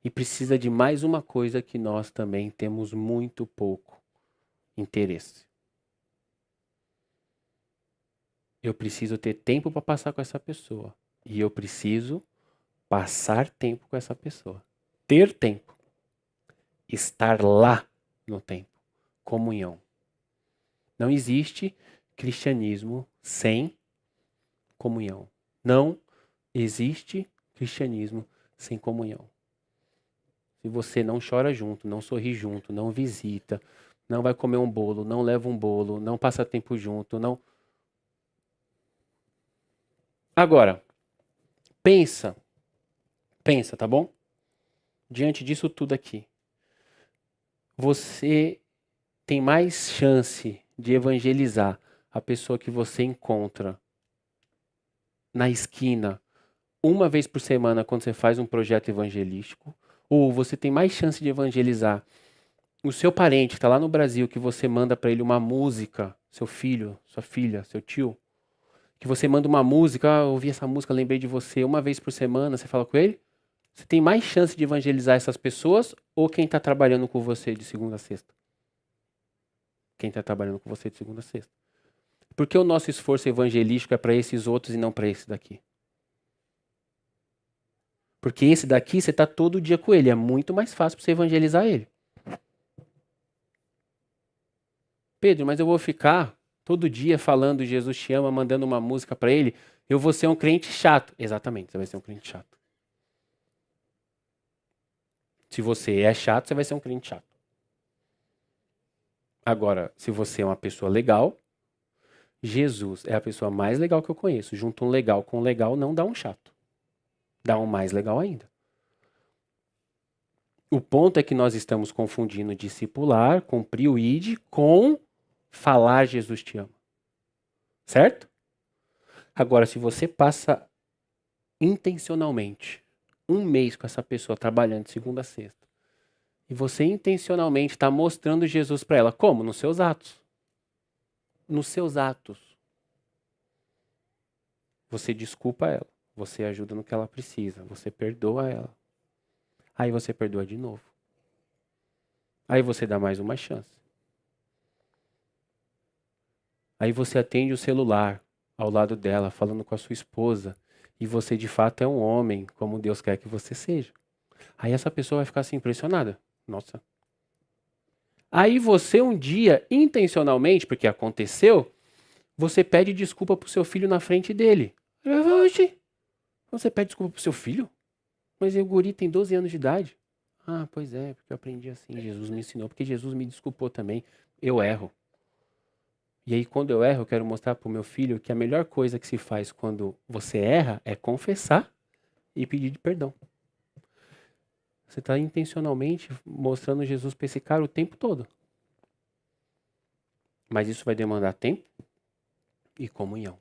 E precisa de mais uma coisa que nós também temos muito pouco interesse. Eu preciso ter tempo para passar com essa pessoa. E eu preciso passar tempo com essa pessoa. Ter tempo. Estar lá no tempo. Comunhão. Não existe cristianismo sem comunhão. Não existe cristianismo sem comunhão. Se você não chora junto, não sorri junto, não visita, não vai comer um bolo, não leva um bolo, não passa tempo junto, não... Agora, pensa, tá bom? Diante disso tudo aqui, você tem mais chance de evangelizar a pessoa que você encontra na esquina uma vez por semana quando você faz um projeto evangelístico, ou você tem mais chance de evangelizar o seu parente que está lá no Brasil, que você manda para ele uma música, seu filho, sua filha, seu tio, que você manda uma música, eu ouvi essa música, lembrei de você, uma vez por semana, você fala com ele, você tem mais chance de evangelizar essas pessoas ou quem está trabalhando com você de segunda a sexta? Quem está trabalhando com você de segunda a sexta. Porque o nosso esforço evangelístico é para esses outros e não para esse daqui? Porque esse daqui você está todo dia com ele. É muito mais fácil para você evangelizar ele. Pedro, mas eu vou ficar todo dia falando Jesus te ama, mandando uma música para ele. Eu vou ser um crente chato. Exatamente, você vai ser um crente chato. Se você é chato, você vai ser um crente chato. Agora, se você é uma pessoa legal, Jesus é a pessoa mais legal que eu conheço. Junta um legal com um legal, não dá um chato. Dá um mais legal ainda. O ponto é que nós estamos confundindo discipular, cumprir o ID, com falar Jesus te ama. Certo? Agora, se você passa intencionalmente um mês com essa pessoa trabalhando de segunda a sexta, e você intencionalmente está mostrando Jesus para ela, como? Nos seus atos. Nos seus atos. Você desculpa ela. Você ajuda no que ela precisa. Você perdoa ela. Aí você perdoa de novo. Aí você dá mais uma chance. Aí você atende o celular ao lado dela, falando com a sua esposa. E você de fato é um homem, como Deus quer que você seja. Aí essa pessoa vai ficar assim impressionada. Nossa. Aí você um dia, intencionalmente, porque aconteceu, você pede desculpa pro seu filho na frente dele. Oxi, você pede desculpa pro seu filho? Mas o guri tem 12 anos de idade. Ah, pois é, porque eu aprendi assim, Jesus me ensinou, porque Jesus me desculpou também. Eu erro. E aí quando eu erro, eu quero mostrar pro meu filho que a melhor coisa que se faz quando você erra é confessar e pedir perdão. Você está intencionalmente mostrando Jesus para esse cara o tempo todo. Mas isso vai demandar tempo e comunhão.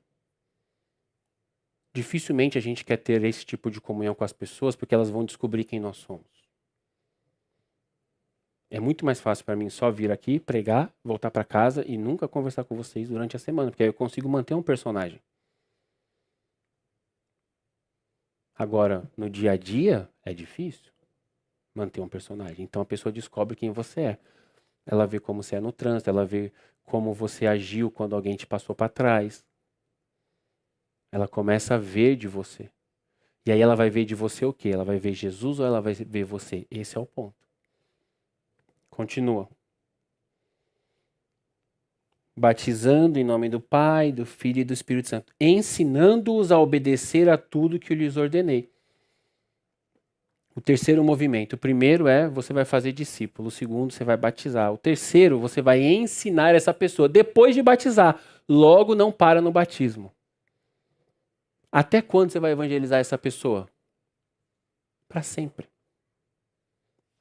Dificilmente a gente quer ter esse tipo de comunhão com as pessoas porque elas vão descobrir quem nós somos. É muito mais fácil para mim só vir aqui, pregar, voltar para casa e nunca conversar com vocês durante a semana, porque aí eu consigo manter um personagem. Agora, no dia a dia, é difícil manter um personagem. Então a pessoa descobre quem você é. Ela vê como você é no trânsito, ela vê como você agiu quando alguém te passou para trás. Ela começa a ver de você. E aí ela vai ver de você o quê? Ela vai ver Jesus ou ela vai ver você? Esse é o ponto. Continua. Batizando em nome do Pai, do Filho e do Espírito Santo, ensinando-os a obedecer a tudo que eu lhes ordenei. O terceiro movimento. O primeiro é você vai fazer discípulo. O segundo você vai batizar. O terceiro você vai ensinar essa pessoa. Depois de batizar, logo não para no batismo. Até quando você vai evangelizar essa pessoa? Para sempre.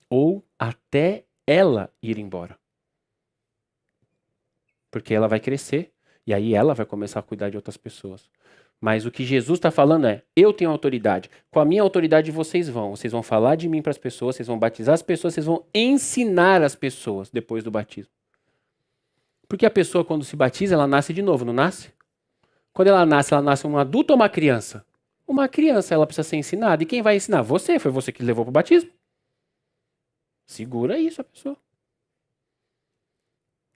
Ou até ela ir embora. Porque ela vai crescer e aí ela vai começar a cuidar de outras pessoas. Mas o que Jesus está falando é, eu tenho autoridade. Com a minha autoridade vocês vão falar de mim para as pessoas, vocês vão batizar as pessoas, vocês vão ensinar as pessoas depois do batismo. Porque a pessoa quando se batiza, ela nasce de novo, não nasce? Quando ela nasce um adulto ou uma criança? Uma criança, ela precisa ser ensinada. E quem vai ensinar? Você, foi você que levou para o batismo. Segura isso a pessoa.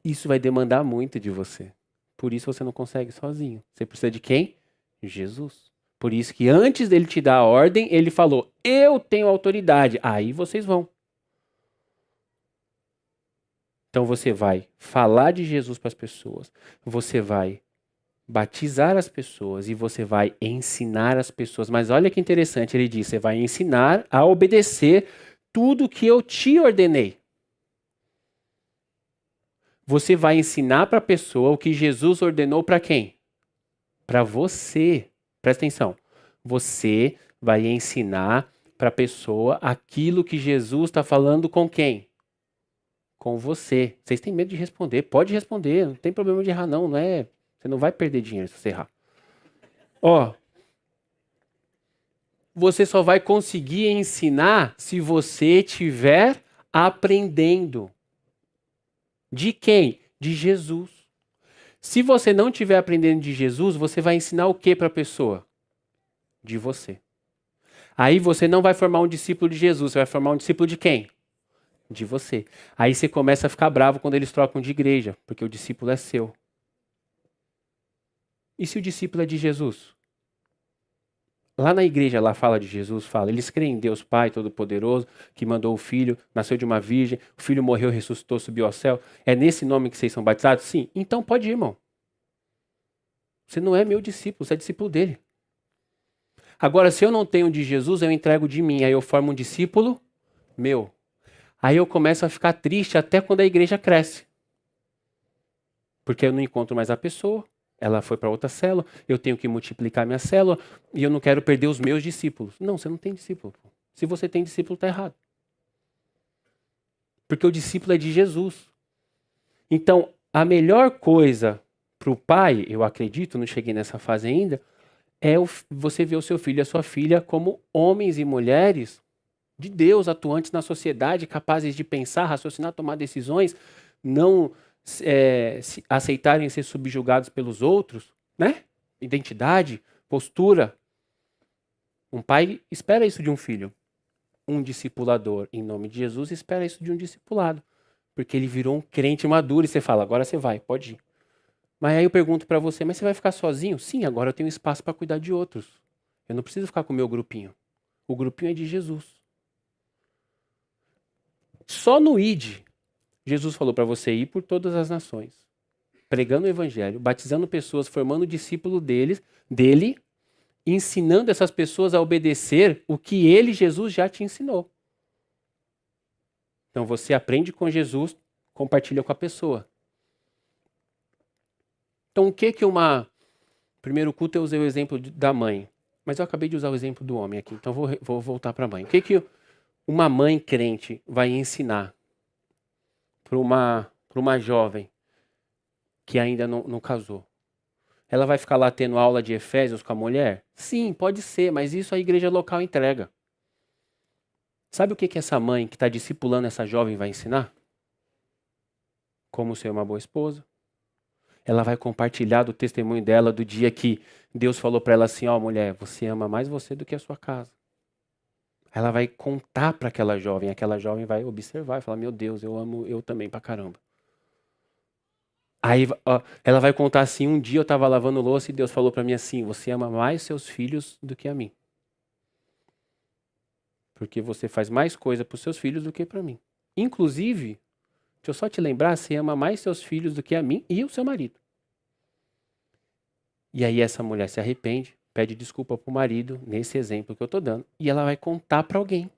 Isso vai demandar muito de você. Por isso você não consegue sozinho. Você precisa de quem? Jesus. Por isso que antes dele te dar a ordem, ele falou, eu tenho autoridade. Aí vocês vão. Então você vai falar de Jesus para as pessoas. Você vai batizar as pessoas e você vai ensinar as pessoas. Mas olha que interessante, ele diz, você vai ensinar a obedecer tudo que eu te ordenei. Você vai ensinar para a pessoa o que Jesus ordenou para quem? Para você. Presta atenção. Você vai ensinar para a pessoa aquilo que Jesus está falando com quem? Com você. Vocês têm medo de responder? Pode responder, não tem problema de errar não, não é? Você não vai perder dinheiro se você errar. Ó, você só vai conseguir ensinar se você estiver aprendendo. De quem? De Jesus. Se você não estiver aprendendo de Jesus, você vai ensinar o que para a pessoa? De você. Aí você não vai formar um discípulo de Jesus, você vai formar um discípulo de quem? De você. Aí você começa a ficar bravo quando eles trocam de igreja, porque o discípulo é seu. E se o discípulo é de Jesus? Lá na igreja, lá fala de Jesus, fala, eles creem em Deus Pai Todo-Poderoso, que mandou o Filho, nasceu de uma virgem, o Filho morreu, ressuscitou, subiu ao céu. É nesse nome que vocês são batizados? Sim. Então pode ir, irmão. Você não é meu discípulo, você é discípulo dele. Agora, se eu não tenho de Jesus, eu entrego de mim, aí eu formo um discípulo meu. Aí eu começo a ficar triste até quando a igreja cresce. Porque eu não encontro mais a pessoa. Ela foi para outra célula, eu tenho que multiplicar minha célula e eu não quero perder os meus discípulos. Não, você não tem discípulo. Se você tem discípulo, está errado. Porque o discípulo é de Jesus. Então, a melhor coisa para o pai, eu acredito, não cheguei nessa fase ainda, é você ver o seu filho e a sua filha como homens e mulheres de Deus, atuantes na sociedade, capazes de pensar, raciocinar, tomar decisões, não aceitarem ser subjugados pelos outros, né? Identidade, postura. Um pai espera isso de um filho. Um discipulador, em nome de Jesus, espera isso de um discipulado. Porque ele virou um crente maduro e você fala, agora você vai, pode ir. Mas aí eu pergunto para você, mas você vai ficar sozinho? Sim, agora eu tenho espaço para cuidar de outros. Eu não preciso ficar com o meu grupinho. O grupinho é de Jesus. Só no ID, Jesus falou para você ir por todas as nações, pregando o evangelho, batizando pessoas, formando discípulo dele, ensinando essas pessoas a obedecer o que ele, Jesus, já te ensinou. Então você aprende com Jesus, compartilha com a pessoa. Então o que primeiro culto eu usei o exemplo da mãe, mas eu acabei de usar o exemplo do homem aqui, então vou voltar para a mãe. O que uma mãe crente vai ensinar para uma jovem que ainda não casou? Ela vai ficar lá tendo aula de Efésios com a mulher? Sim, pode ser, mas isso a igreja local entrega. Sabe o que essa mãe que está discipulando essa jovem vai ensinar? Como ser uma boa esposa. Ela vai compartilhar do testemunho dela do dia que Deus falou para ela assim, ó, mulher, você ama mais você do que a sua casa. Ela vai contar para aquela jovem vai observar e falar, meu Deus, eu amo eu também pra caramba. Aí ó, ela vai contar assim, um dia eu estava lavando louça e Deus falou para mim assim, você ama mais seus filhos do que a mim. Porque você faz mais coisa para os seus filhos do que para mim. Inclusive, deixa eu só te lembrar, você ama mais seus filhos do que a mim e o seu marido. E aí essa mulher se arrepende, pede desculpa para o marido, nesse exemplo que eu estou dando, e ela vai contar para alguém.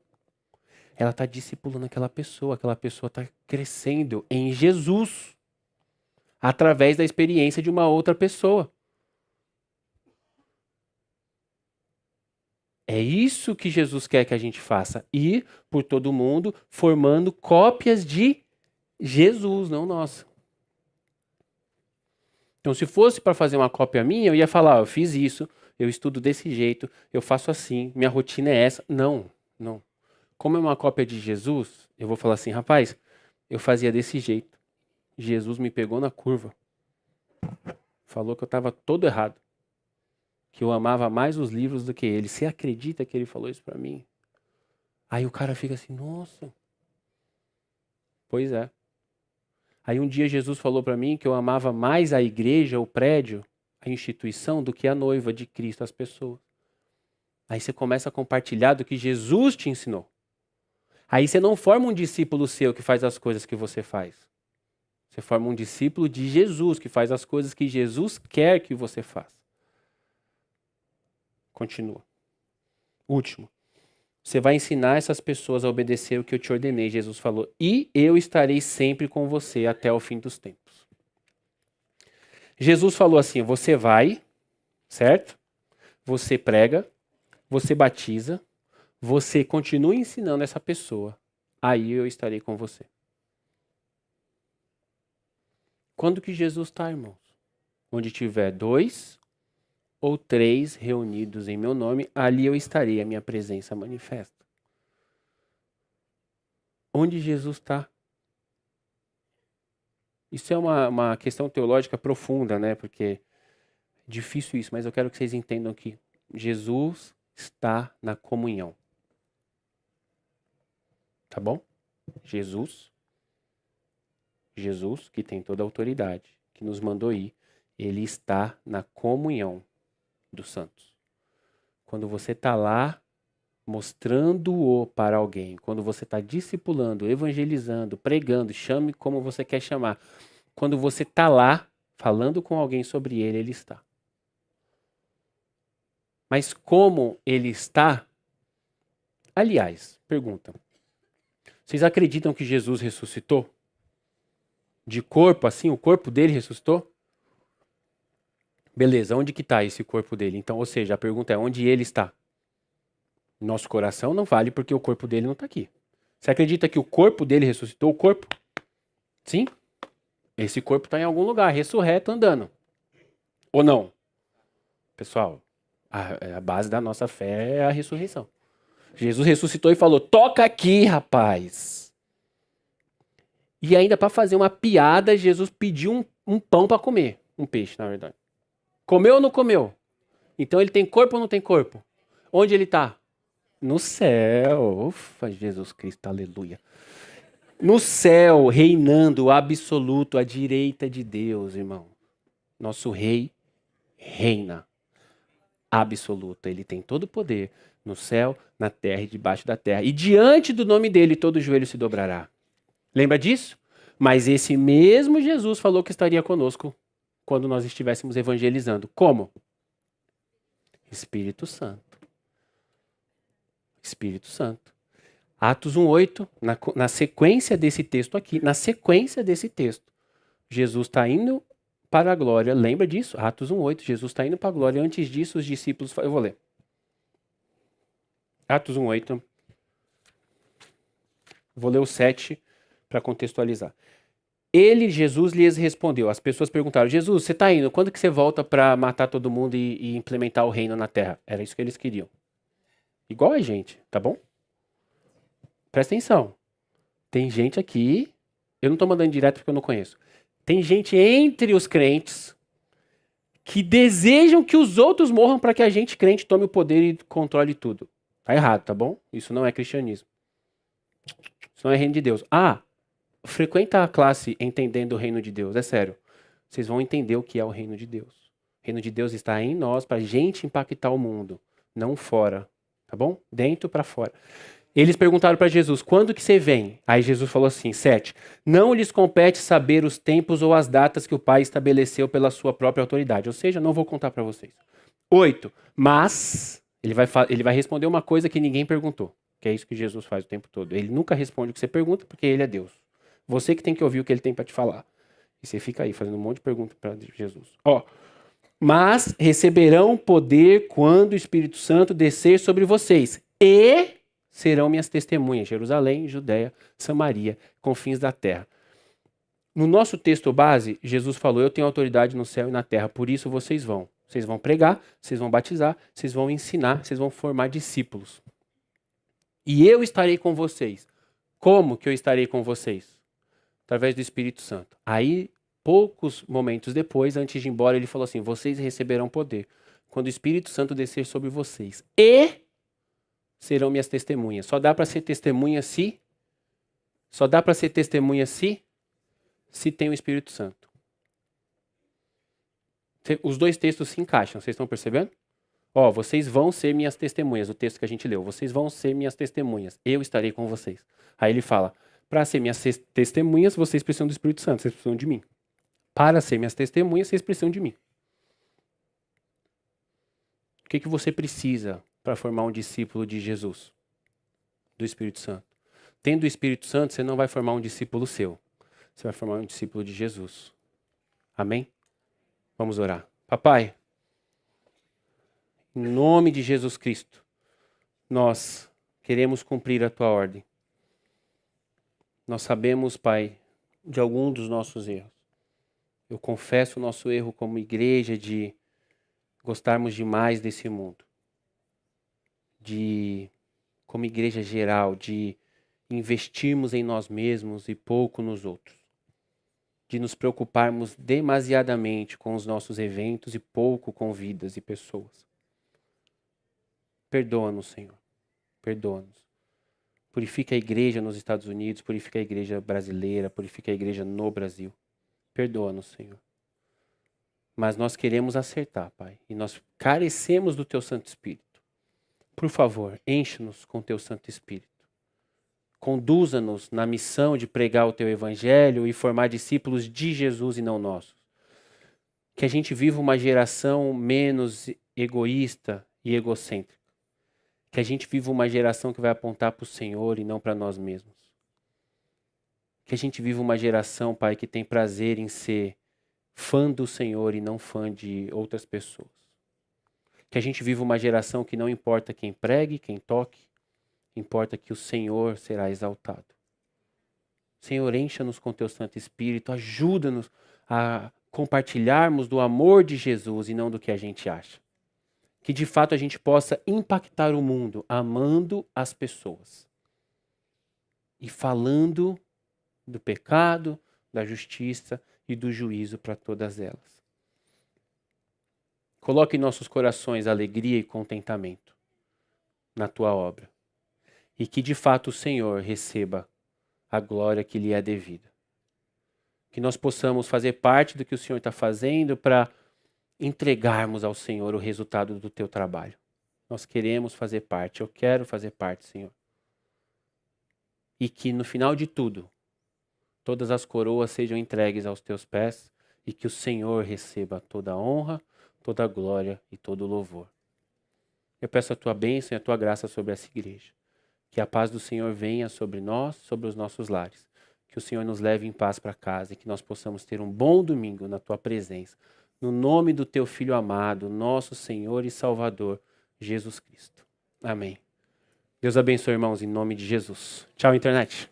Ela está discipulando aquela pessoa está crescendo em Jesus, através da experiência de uma outra pessoa. É isso que Jesus quer que a gente faça, ir por todo mundo formando cópias de Jesus, não nossa. Então, se fosse para fazer uma cópia minha, eu ia falar, eu fiz isso, eu estudo desse jeito, eu faço assim, minha rotina é essa. Não, não. Como é uma cópia de Jesus, eu vou falar assim, rapaz, eu fazia desse jeito. Jesus me pegou na curva. Falou que eu estava todo errado. Que eu amava mais os livros do que ele. Você acredita que ele falou isso para mim? Aí o cara fica assim, nossa. Pois é. Aí um dia Jesus falou para mim que eu amava mais a igreja, o prédio, a instituição, do que a noiva de Cristo, as pessoas. Aí você começa a compartilhar do que Jesus te ensinou. Aí você não forma um discípulo seu que faz as coisas que você faz. Você forma um discípulo de Jesus, que faz as coisas que Jesus quer que você faça. Continua. Último. Você vai ensinar essas pessoas a obedecer o que eu te ordenei, Jesus falou. E eu estarei sempre com você até o fim dos tempos. Jesus falou assim, você vai, certo? Você prega, você batiza, você continua ensinando essa pessoa. Aí eu estarei com você. Quando que Jesus está, irmãos? Onde tiver 2 ou 3 reunidos em meu nome, ali eu estarei, a minha presença manifesta. Onde Jesus está? Isso é uma questão teológica profunda, né? Porque é difícil isso, mas eu quero que vocês entendam que Jesus está na comunhão. Tá bom? Jesus, que tem toda a autoridade, que nos mandou ir, ele está na comunhão dos santos. Quando você está lá mostrando-o para alguém, quando você está discipulando, evangelizando, pregando, chame como você quer chamar. Quando você está lá falando com alguém sobre ele, ele está. Mas como ele está? Aliás, pergunta. Vocês acreditam que Jesus ressuscitou? De corpo, assim, o corpo dele ressuscitou? Beleza, onde que está esse corpo dele? Então, ou seja, a pergunta é, onde ele está? Nosso coração não vale porque o corpo dele não está aqui. Você acredita que o corpo dele ressuscitou? O corpo? Sim? Esse corpo está em algum lugar, ressurreto, andando. Ou não? Pessoal, a base da nossa fé é a ressurreição. Jesus ressuscitou e falou, toca aqui, rapaz. E ainda para fazer uma piada, Jesus pediu um pão para comer. Um peixe, na verdade. Comeu ou não comeu? Então ele tem corpo ou não tem corpo? Onde ele está? No céu. Ufa, Jesus Cristo, aleluia. No céu, reinando absoluto à direita de Deus, irmão. Nosso rei reina absoluto. Ele tem todo o poder no céu, na terra e debaixo da terra. E diante do nome dele, todo joelho se dobrará. Lembra disso? Mas esse mesmo Jesus falou que estaria conosco quando nós estivéssemos evangelizando. Como? Espírito Santo. Espírito Santo. Atos 1:8, na sequência desse texto aqui, Jesus está indo para a glória. Lembra disso? Atos 1:8, Jesus está indo para a glória. Antes disso, os discípulos... Eu vou ler. Atos 1:8. Vou ler o 7 para contextualizar. Ele, Jesus, lhes respondeu. As pessoas perguntaram, Jesus, você está indo? Quando que você volta para matar todo mundo e implementar o reino na terra? Era isso que eles queriam. Igual a gente, tá bom? Presta atenção. Tem gente aqui, eu não estou mandando direto porque eu não conheço. Tem gente entre os crentes que desejam que os outros morram para que a gente, crente, tome o poder e controle tudo. Tá errado, tá bom? Isso não é cristianismo. Isso não é reino de Deus. Frequenta a classe Entendendo o Reino de Deus. É sério. Vocês vão entender o que é o reino de Deus. O reino de Deus está em nós para a gente impactar o mundo, não fora. Tá bom? Dentro para fora. Eles perguntaram para Jesus, quando que você vem? Aí Jesus falou assim, 7. Não lhes compete saber os tempos ou as datas que o Pai estabeleceu pela sua própria autoridade. Ou seja, não vou contar para vocês. 8. Mas, ele vai responder uma coisa que ninguém perguntou. Que é isso que Jesus faz o tempo todo. Ele nunca responde o que você pergunta, porque ele é Deus. Você que tem que ouvir o que ele tem para te falar. E você fica aí fazendo um monte de perguntas para Jesus. Mas receberão poder quando o Espírito Santo descer sobre vocês. E serão minhas testemunhas, Jerusalém, Judéia, Samaria, confins da terra. No nosso texto base, Jesus falou, eu tenho autoridade no céu e na terra, por isso vocês vão. Vocês vão pregar, vocês vão batizar, vocês vão ensinar, vocês vão formar discípulos. E eu estarei com vocês. Como que eu estarei com vocês? Através do Espírito Santo. Aí, poucos momentos depois, antes de ir embora, ele falou assim: vocês receberão poder quando o Espírito Santo descer sobre vocês. E serão minhas testemunhas. Só dá para ser testemunha se tem o Espírito Santo. Os dois textos se encaixam, vocês estão percebendo? Vocês vão ser minhas testemunhas, o texto que a gente leu. Vocês vão ser minhas testemunhas, eu estarei com vocês. Aí ele fala, para ser minhas testemunhas, vocês precisam do Espírito Santo, vocês precisam de mim. Para ser minhas testemunhas, vocês precisam de mim. O que você precisa para formar um discípulo de Jesus? Do Espírito Santo. Tendo o Espírito Santo, você não vai formar um discípulo seu. Você vai formar um discípulo de Jesus. Amém? Vamos orar. Papai, em nome de Jesus Cristo, nós queremos cumprir a tua ordem. Nós sabemos, Pai, de algum dos nossos erros. Eu confesso o nosso erro como igreja de gostarmos demais desse mundo. Como igreja geral, de investirmos em nós mesmos e pouco nos outros. De nos preocuparmos demasiadamente com os nossos eventos e pouco com vidas e pessoas. Perdoa-nos, Senhor. Perdoa-nos. Purifica a igreja nos Estados Unidos, purifica a igreja brasileira, purifica a igreja no Brasil. Perdoa-nos, Senhor. Mas nós queremos acertar, Pai. E nós carecemos do Teu Santo Espírito. Por favor, enche-nos com Teu Santo Espírito. Conduza-nos na missão de pregar o Teu Evangelho e formar discípulos de Jesus e não nossos. Que a gente viva uma geração menos egoísta e egocêntrica. Que a gente viva uma geração que vai apontar para o Senhor e não para nós mesmos. Que a gente viva uma geração, Pai, que tem prazer em ser fã do Senhor e não fã de outras pessoas. Que a gente viva uma geração que não importa quem pregue, quem toque, importa que o Senhor será exaltado. Senhor, encha-nos com Teu Santo Espírito, ajuda-nos a compartilharmos do amor de Jesus e não do que a gente acha. Que de fato a gente possa impactar o mundo amando as pessoas e falando do pecado, da justiça e do juízo para todas elas. Coloque em nossos corações alegria e contentamento na Tua obra e que de fato o Senhor receba a glória que lhe é devida. Que nós possamos fazer parte do que o Senhor está fazendo para entregarmos ao Senhor o resultado do Teu trabalho. Nós queremos fazer parte, eu quero fazer parte, Senhor. E que no final de tudo, todas as coroas sejam entregues aos Teus pés e que o Senhor receba toda a honra, toda a glória e todo o louvor. Eu peço a Tua bênção e a Tua graça sobre essa igreja. Que a paz do Senhor venha sobre nós, sobre os nossos lares. Que o Senhor nos leve em paz para casa e que nós possamos ter um bom domingo na Tua presença. No nome do Teu Filho amado, nosso Senhor e Salvador, Jesus Cristo. Amém. Deus abençoe, irmãos, em nome de Jesus. Tchau, internet.